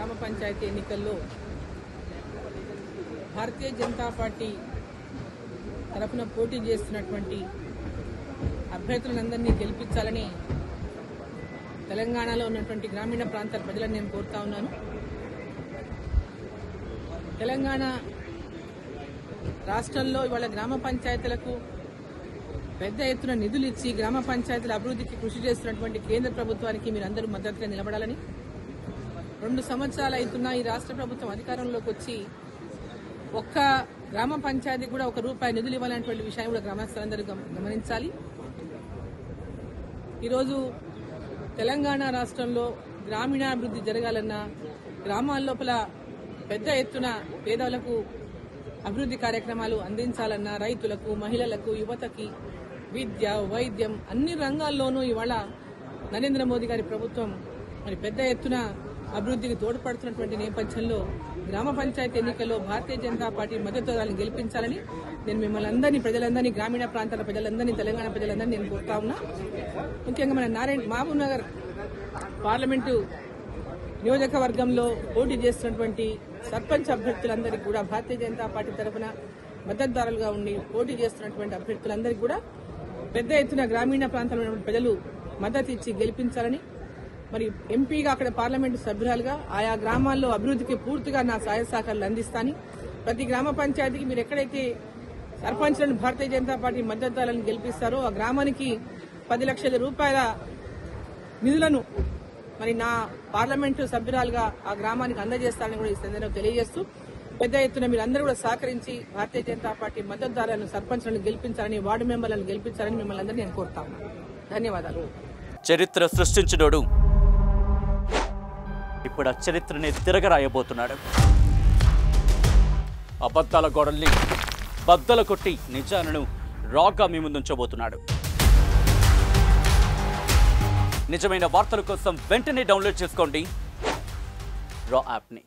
గ్రామ పంచాయతీ ఎన్నికల్లో భారతీయ జనతా పార్టీ తరఫున పోటీ చేస్తున్నటువంటి అభ్యర్థులందరినీ గెలిపించాలని తెలంగాణలో ఉన్నటువంటి గ్రామీణ ప్రాంతాల ప్రజలను నేను కోరుతా ఉన్నాను. తెలంగాణ రాష్ట్రంలో ఇవాళ గ్రామ పంచాయతీలకు పెద్ద ఎత్తున నిధులు ఇచ్చి గ్రామ పంచాయతీల అభివృద్ధికి కృషి చేస్తున్నటువంటి కేంద్ర ప్రభుత్వానికి మీరందరూ మద్దతుగా నిలబడాలని, 2 సంవత్సరాలు అవుతున్నా ఈ రాష్ట్ర ప్రభుత్వం అధికారంలోకి వచ్చి ఒక్క గ్రామ పంచాయతీ కూడా ₹1 నిధులు ఇవ్వాలనేటువంటి విషయాన్ని కూడా గ్రామస్తులందరూ గమనించాలి. ఈరోజు తెలంగాణ రాష్ట్రంలో గ్రామీణాభివృద్ధి జరగాలన్నా, గ్రామాల లోపల పెద్ద ఎత్తున పేదలకు అభివృద్ధి కార్యక్రమాలు అందించాలన్నా, రైతులకు, మహిళలకు, యువతకి విద్య, వైద్యం అన్ని రంగాల్లోనూ ఇవాళ నరేంద్ర మోదీ గారి ప్రభుత్వం మరి పెద్ద ఎత్తున అభివృద్ధికి తోడ్పడుతున్నటువంటి నేపథ్యంలో గ్రామ పంచాయతీ ఎన్నికల్లో భారతీయ జనతా పార్టీ మద్దతుదారులను గెలిపించాలని నేను మిమ్మల్ని అందరినీ, ప్రజలందరినీ, గ్రామీణ ప్రాంతాల ప్రజలందరినీ, తెలంగాణ ప్రజలందరినీ నేను కోరుతా ఉన్నా. ముఖ్యంగా మన మహబూబ్ నగర్ పార్లమెంటు నియోజకవర్గంలో పోటీ చేస్తున్నటువంటి సర్పంచ్ అభ్యర్థులందరికీ కూడా భారతీయ జనతా పార్టీ తరఫున మద్దతుదారులుగా ఉండి పోటీ చేస్తున్నటువంటి అభ్యర్థులందరికీ కూడా పెద్ద ఎత్తున గ్రామీణ ప్రాంతంలో ప్రజలు మద్దతు ఇచ్చి గెలిపించాలని, మరి ఎంపీగా అక్కడ పార్లమెంటు సభ్యురాలుగా ఆయా గ్రామాల్లో అభివృద్ధికి పూర్తిగా నా సహాయ సహకారాలు అందిస్తాను. ప్రతి గ్రామ పంచాయతీకి మీరు ఎక్కడైతే సర్పంచ్లను భారతీయ జనతా పార్టీ మద్దతుదారులను గెలిపిస్తారో ఆ గ్రామానికి 10 లక్షల రూపాయల నిధులను మరి నా పార్లమెంటు సభ్యురాలుగా ఆ గ్రామానికి అందజేస్తానని కూడా ఈ సందర్భంగా తెలియజేస్తూ, పెద్ద ఎత్తున మీరందరూ కూడా సహకరించి భారతీయ జనతా పార్టీ మద్దతుదారులను, సర్పంచ్లను గెలిపించాలని, వార్డు మెంబర్లను గెలిపించాలని మిమ్మల్ని అందరినీ నేను కోరుతాను. ధన్యవాదాలు. చరిత్ర సృష్టించినోడు ఇప్పుడు ఆ చరిత్రని తిరగరాయబోతున్నాడు. అబద్ధాల గోడల్ని బద్దలు కొట్టి నిజాలను రాగా మీ ముందుంచబోతున్నాడు. నిజమైన వార్తల కోసం వెంటనే డౌన్లోడ్ చేసుకోండి రా యాప్ని.